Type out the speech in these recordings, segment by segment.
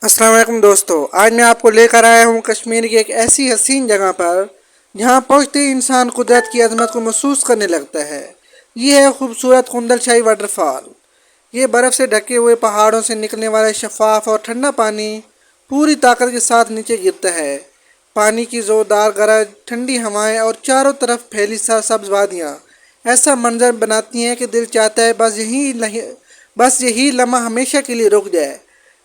अस्सलाम वालेकुम दोस्तों, आज मैं आपको लेकर आया हूँ कश्मीर की एक ऐसी हसीन जगह पर जहाँ पहुँचते ही इंसान कुदरत की अजमत को महसूस करने लगता है। ये है खूबसूरत कुंदल शाही वाटरफॉल। ये बर्फ़ से ढके हुए पहाड़ों से निकलने वाला शफाफ और ठंडा पानी पूरी ताकत के साथ नीचे गिरता है। पानी की ज़ोरदार गरज, ठंडी हवाएं और चारों तरफ फैली सब्ज़ वादियाँ ऐसा मंजर बनाती हैं कि दिल चाहता है बस यही लम्हा हमेशा के लिए रुक जाए।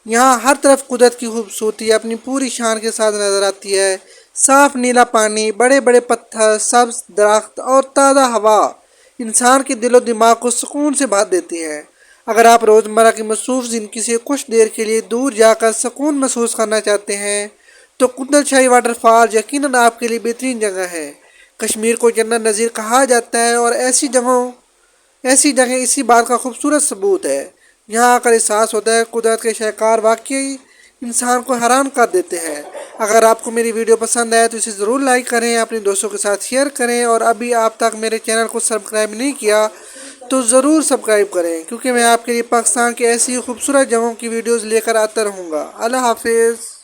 यहाँ हर तरफ कुदरत की खूबसूरती अपनी पूरी शान के साथ नजर आती है। साफ नीला पानी, बड़े बड़े पत्थर, सब्ज दरख्त और ताज़ा हवा इंसान के दिलो दिमाग को सुकून से भर देती है। अगर आप रोज़मर्रा की मसरूफ़ ज़िंदगी से कुछ देर के लिए दूर जाकर सुकून महसूस करना चाहते हैं तो कुंदल शाही वाटरफॉल यकीनन आपके लिए बेहतरीन जगह है। कश्मीर को जन्नत नज़ीर कहा जाता है और ऐसी जगह इसी बात का खूबसूरत सबूत है। यहाँ आकर एहसास होता है कुदरत के शाहकार वाकई इंसान को हैरान कर देते हैं। अगर आपको मेरी वीडियो पसंद आए तो इसे ज़रूर लाइक करें, अपने दोस्तों के साथ शेयर करें और अभी आप तक मेरे चैनल को सब्सक्राइब नहीं किया तो ज़रूर सब्सक्राइब करें, क्योंकि मैं आपके लिए पाकिस्तान की ऐसी खूबसूरत जगहों की वीडियोज़ लेकर आता रहूँगा। अल्लाह हाफिज़।